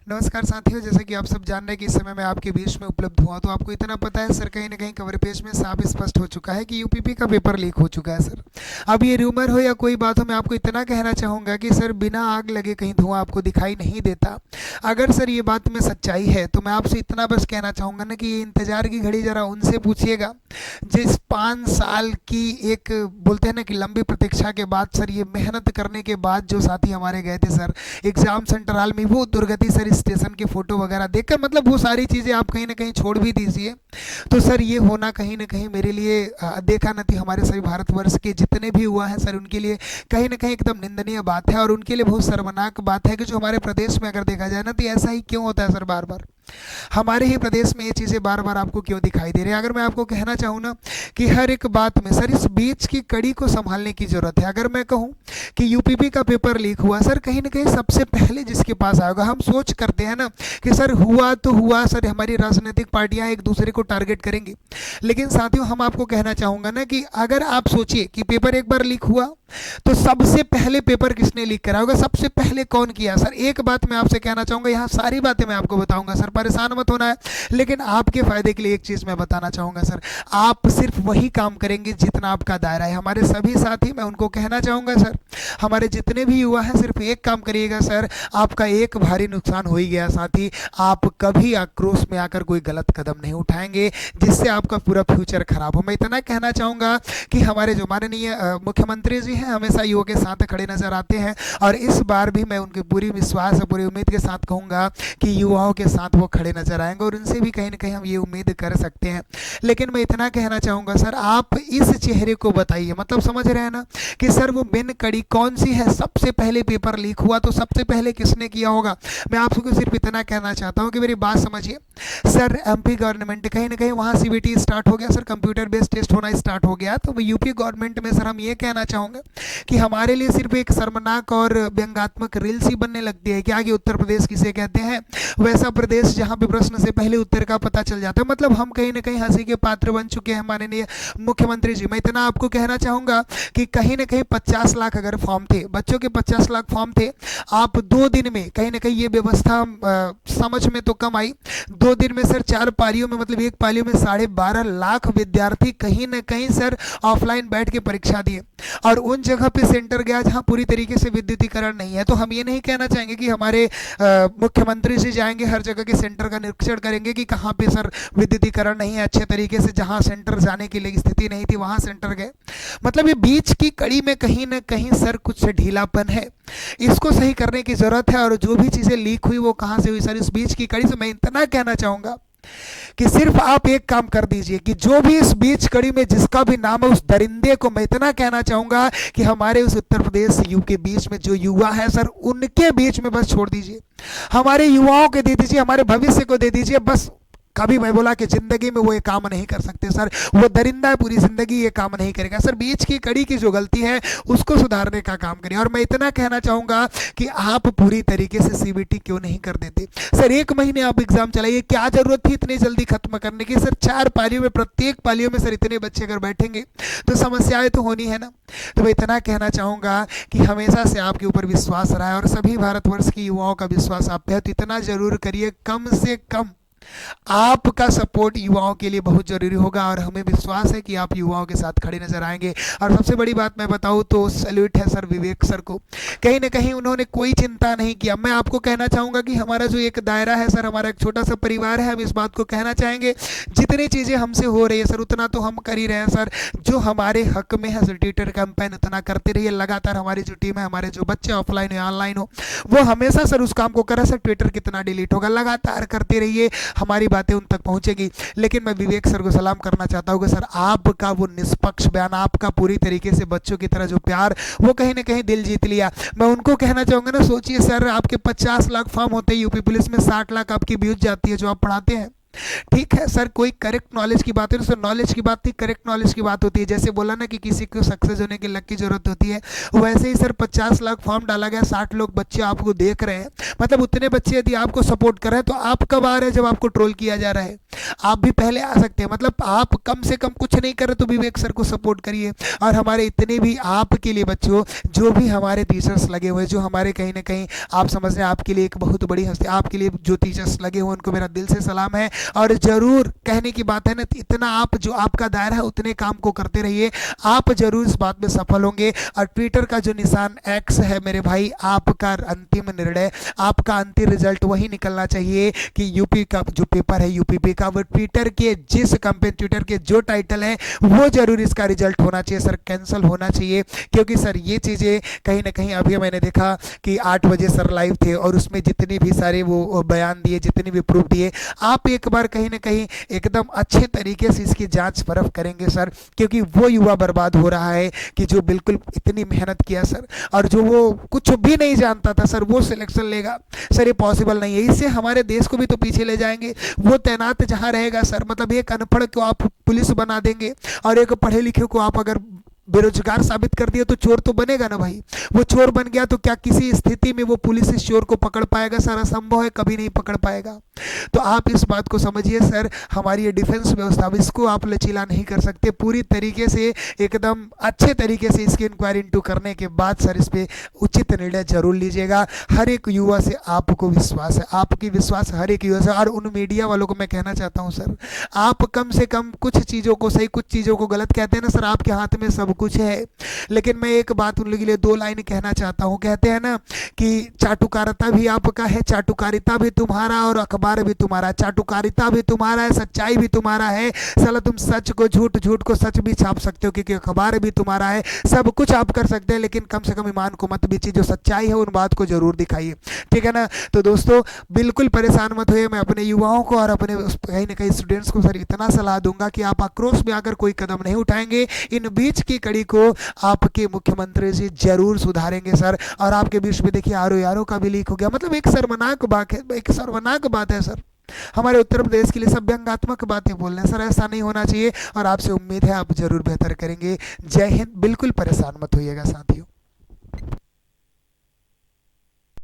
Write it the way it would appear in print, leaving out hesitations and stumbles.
नमस्कार साथियों, जैसे कि आप सब जान रहे हैं कि इस समय मैं आपके बीच में उपलब्ध हुआ, तो आपको इतना पता है सर, कहीं ना कहीं कवर पेज में साफ स्पष्ट हो चुका है कि यूपीपी का पेपर लीक हो चुका है सर। अब ये रूमर हो या कोई बात हो, मैं आपको इतना कहना चाहूँगा कि सर बिना आग लगे कहीं धुआं आपको दिखाई नहीं देता। अगर सर ये बात में सच्चाई है तो मैं आपसे इतना बस कहना चाहूँगा ना कि ये इंतजार की घड़ी ज़रा उनसे पूछिएगा जिस 5 साल की एक बोलते हैं ना कि लंबी प्रतीक्षा के बाद सर, ये मेहनत करने के बाद जो साथी हमारे गए थे सर एग्जाम सेंटर हाल में, वो दुर्गति सर स्टेशन की फ़ोटो वगैरह देखकर, मतलब वो सारी चीज़ें आप कहीं ना कहीं छोड़ भी दीजिए। तो सर ये होना कहीं ना कहीं मेरे लिए देखा न थी, हमारे सभी भारतवर्ष के जितने भी हुआ है सर उनके लिए कहीं ना कहीं एकदम निंदनीय बात है, और उनके लिए बहुत शर्मनाक बात है कि जो हमारे प्रदेश में अगर देखा जाए ना, तो ऐसा ही क्यों होता है सर, बार बार हमारे ही प्रदेश में ये चीज़ें बार बार आपको क्यों दिखाई दे रही है। अगर मैं आपको कहना चाहूँ ना कि हर एक बात में सर इस बीच की कड़ी को संभालने की ज़रूरत है। अगर मैं कहूँ कि यूपीपी का पेपर लीक हुआ सर, कहीं ना कहीं सबसे पहले जिसके पास आएगा, हम सोच करते हैं ना कि सर हुआ तो हुआ सर, हमारी राजनीतिक पार्टियां एक दूसरे को टारगेट करेंगी। लेकिन साथियों, हम आपको कहना चाहूँगा ना कि अगर आप सोचिए कि पेपर एक बार लीक हुआ तो सबसे पहले पेपर किसने लीक करा होगा, सबसे पहले कौन किया। सर एक बात मैं आपसे कहना चाहूँगा, यहाँ सारी बातें मैं आपको बताऊँगा सर, परेशान मत होना है, लेकिन आपके फ़ायदे के लिए एक चीज़ मैं बताना चाहूँगा सर, आप सिर्फ वही काम करेंगे जितना आपका दायरा है। हमारे सभी साथी, मैं उनको कहना चाहूँगा सर, हमारे जितने भी युवा हैं, सिर्फ एक काम करिएगा सर, आपका एक भारी नुकसान हो ही गया साथी, आप कभी आक्रोश में आकर कोई गलत कदम नहीं उठाएंगे जिससे आपका पूरा फ्यूचर खराब हो। मैं इतना कहना चाहूँगा कि हमारे जो माननीय मुख्यमंत्री जी हैं हमेशा युवाओं के साथ खड़े नजर आते हैं, और इस बार भी मैं उनके पूरी विश्वास और पूरी उम्मीद के साथ कहूँगा कि युवाओं के साथ वो खड़े नजर आएंगे, और उनसे भी कहीं ना कहीं हम ये उम्मीद कर सकते हैं। लेकिन मैं इतना कहना चाहूँगा सर, आप इस चेहरे को बताइए, मतलब समझ रहे हैं ना कि सर वो मेन कड़ी कौन सी है। सबसे पहले पेपर लीक हुआ तो सबसे पहले किसने किया होगा। मैं आपको सिर्फ इतना कहना चाहता हूँ कि मेरी बात समझिए सर, एमपी गवर्नमेंट कहीं ना कहीं वहाँ सीबीटी स्टार्ट हो गया सर, कंप्यूटर बेस्ड टेस्ट होना स्टार्ट हो गया, तो यूपी गवर्नमेंट में सर हम ये कहना चाहूँगा कि हमारे लिए सिर्फ एक शर्मनाक और व्यंग्यात्मक रील्स ही बनने लगती है कि आगे उत्तर प्रदेश किसे कहते हैं, वैसा प्रदेश जहाँ पे प्रश्न से पहले उत्तर का पता चल जाता है। मतलब हम कहीं ना कहीं हंसी के पात्र बन चुके हैं माननीय मुख्यमंत्री जी। मैं इतना आपको कहना चाहूँगा कि कहीं ना कहीं 50 लाख अगर फॉर्म थे, बच्चों के 50 लाख फॉर्म थे, आप 2 दिन में कहीं ना कहीं ये व्यवस्था समझ में तो कम आई, 2 दिन में सर 4 पालियों में, मतलब एक पालियों में 12.5 लाख विद्यार्थी कहीं ना कहीं सर ऑफलाइन बैठ के परीक्षा दिए, और उन जगह पे सेंटर गया जहां पूरी तरीके से विद्युतीकरण नहीं है। तो हम ये नहीं कहना चाहेंगे कि हमारे मुख्यमंत्री जी जाएंगे हर जगह के सेंटर का निरीक्षण करेंगे कि कहाँ पे सर विद्युतीकरण नहीं है अच्छे तरीके से, जहां सेंटर जाने की लिए स्थिति नहीं थी वहां सेंटर गए। मतलब ये बीच की कड़ी में कहीं ना कहीं सर कुछ ढीलापन है, इसको सही करने की जरूरत है। और जो भी चीज़ें लीक हुई वो कहाँ से हुई सर, इस बीच की कड़ी से। मैं इतना कहना चाहूँगा कि सिर्फ आप एक काम कर दीजिए कि जो भी इस बीच कड़ी में जिसका भी नाम है, उस दरिंदे को मैं इतना कहना चाहूंगा कि हमारे उस उत्तर प्रदेश यू के बीच में जो युवा है सर, उनके बीच में बस छोड़ दीजिए, हमारे युवाओं को दे दीजिए, हमारे भविष्य को दे दीजिए। बस कभी मैं बोला कि जिंदगी में वो ये काम नहीं कर सकते सर, वो दरिंदा है, पूरी जिंदगी ये काम नहीं करेगा सर। बीच की कड़ी की जो गलती है उसको सुधारने का काम करिए। और मैं इतना कहना चाहूँगा कि आप पूरी तरीके से सीबीटी क्यों नहीं कर देते सर, 1 महीने आप एग्जाम चलाइए, क्या जरूरत थी इतनी जल्दी खत्म करने की सर। 4 पालियों में, प्रत्येक पालियों में सर इतने बच्चे अगर बैठेंगे तो समस्याएं तो होनी है ना। तो मैं इतना कहना चाहूँगा कि हमेशा से आपके ऊपर विश्वास रहा है, और सभी भारतवर्ष के युवाओं का विश्वास आप पे है, तो इतना जरूर करिए, कम से कम आपका सपोर्ट युवाओं के लिए बहुत जरूरी होगा, और हमें विश्वास है कि आप युवाओं के साथ खड़े नजर आएंगे। और सबसे बड़ी बात मैं बताऊं तो सैल्यूट है सर विवेक सर को, कहीं ना कहीं उन्होंने कोई चिंता नहीं किया। मैं आपको कहना चाहूँगा कि हमारा जो एक दायरा है सर, हमारा एक छोटा सा परिवार है, हम इस बात को कहना चाहेंगे जितनी चीज़ें हमसे हो रही है सर उतना तो हम कर ही रहे हैं सर। जो हमारे हक में है सर, ट्विटर कैंपेन उतना करते रहिए लगातार। हमारी जो टीम है, हमारे जो बच्चे ऑफलाइन हो ऑनलाइन हो, वो हमेशा सर उस काम को करें सर। ट्विटर कितना डिलीट होगा, लगातार करते रहिए, हमारी बातें उन तक पहुंचेगी। लेकिन मैं विवेक सर को सलाम करना चाहता हूँ कि सर आपका वो निष्पक्ष बयान, आपका पूरी तरीके से बच्चों की तरह जो प्यार, वो कहीं ना कहीं दिल जीत लिया। मैं उनको कहना चाहूँगा ना, सोचिए सर आपके 50 लाख फॉर्म होते हैं यूपी पुलिस में, 60 लाख आपकी व्यूज जाती है जो आप पढ़ाते हैं। ठीक है सर, कोई करेक्ट नॉलेज की बात है तो सर नॉलेज की बात थी, करेक्ट नॉलेज की बात होती है। जैसे बोला ना कि किसी को सक्सेस होने के लक की जरूरत होती है, वैसे ही सर 50 लाख फॉर्म डाला गया, 60 लोग बच्चे आपको देख रहे हैं, मतलब उतने बच्चे यदि आपको सपोर्ट कर रहे हैं तो आप कब आ रहे हैं जब आपको ट्रोल किया जा रहा है? आप भी पहले आ सकते हैं। मतलब आप कम से कम कुछ नहीं कर रहे तो विवेक सर को सपोर्ट करिए। और हमारे इतने भी आपके लिए बच्चों, जो भी हमारे टीचर्स लगे हुए, जो हमारे कहीं ना कहीं आप समझ रहे हैं आपके लिए एक बहुत बड़ी हस्ती, आपके लिए जो टीचर्स लगे हुए उनको मेरा दिल से सलाम है। और जरूर कहने की बात है ना, इतना आप जो आपका दायरा है उतने काम को करते रहिए, आप जरूर इस बात में सफल होंगे। और ट्विटर का जो निशान एक्स है मेरे भाई, आपका अंतिम निर्णय, आपका अंतिम रिजल्ट वही निकलना चाहिए कि यूपी का जो पेपर है यूपीपी का, वो ट्विटर के जिस कंपनी, ट्विटर के जो टाइटल है वो जरूर इसका रिजल्ट होना चाहिए सर, कैंसिल होना चाहिए। क्योंकि सर ये चीज़ें कहीं ना कहीं अभी मैंने देखा कि 8 बजे सर लाइव थे और उसमें जितने भी सारे वो बयान दिए, जितने भी प्रूफ दिए, आप एक बार कहीं ना कहीं एकदम अच्छे तरीके से इसकी जांच परख करेंगे सर। क्योंकि वो युवा बर्बाद हो रहा है कि जो बिल्कुल इतनी मेहनत किया सर, और जो वो कुछ भी नहीं जानता था सर वो सिलेक्शन लेगा सर, ये पॉसिबल नहीं है। इससे हमारे देश को भी तो पीछे ले जाएंगे। वो तैनात जहां रहेगा सर, मतलब एक अनपढ़ को आप पुलिस बना देंगे और एक पढ़े लिखे को आप अगर बेरोजगार साबित कर दिया तो चोर तो बनेगा ना भाई। वो चोर बन गया तो क्या किसी स्थिति में वो पुलिस इस चोर को पकड़ पाएगा सर? असंभव है, कभी नहीं पकड़ पाएगा। तो आप इस बात को समझिए सर, हमारी ये डिफेंस व्यवस्था, इसको आप लचीला नहीं कर सकते। पूरी तरीके से एकदम अच्छे तरीके से इसकी इंक्वायरी इंटू करने के बाद सर इस पर उचित निर्णय जरूर लीजिएगा। हर एक युवा से आपको विश्वास है, आपकी विश्वास हर एक युवा से। और उन मीडिया वालों को मैं कहना चाहता हूँ सर, आप कम से कम कुछ चीज़ों को सही, कुछ चीज़ों को गलत कहते हैं ना सर, आपके हाथ में सब कुछ है। लेकिन मैं एक बात उन लोगों के लिए 2 लाइन कहना चाहता हूँ। कहते हैं ना कि चाटुकारिता भी आपका है, चाटुकारिता भी तुम्हारा और अखबार भी तुम्हारा। चाटुकारिता भी तुम्हारा है, सच्चाई भी तुम्हारा है। साला तुम सच को झूठ, झूठ को सच भी छाप सकते हो, क्योंकि अखबार भी तुम्हारा है। सब कुछ आप कर सकते हैं, लेकिन कम से कम ईमान को मत बेचिए। जो सच्चाई है उन बात को जरूर दिखाइए, ठीक है ना। तो दोस्तों बिल्कुल परेशान मत होइए। मैं अपने युवाओं को और अपने कहीं ना कहीं स्टूडेंट्स को सर इतना सलाह दूंगा कि आप आक्रोश में आकर कोई कदम नहीं उठाएंगे। इन बीच की कड़ी को आपके मुख्यमंत्री जी जरूर सुधारेंगे सर। और आपके बीच में देखिए आरओ का भी लीक हो गया, मतलब एक शर्मनाक बात है, एक शर्मनाक बात है सर। हमारे उत्तर प्रदेश के लिए सब व्यंग्यात्मक बातें बोल रहे हैं सर, ऐसा नहीं होना चाहिए। और आपसे उम्मीद है आप जरूर बेहतर करेंगे। जय हिंद। बिल्कुल परेशान मत होइएगा साथियों।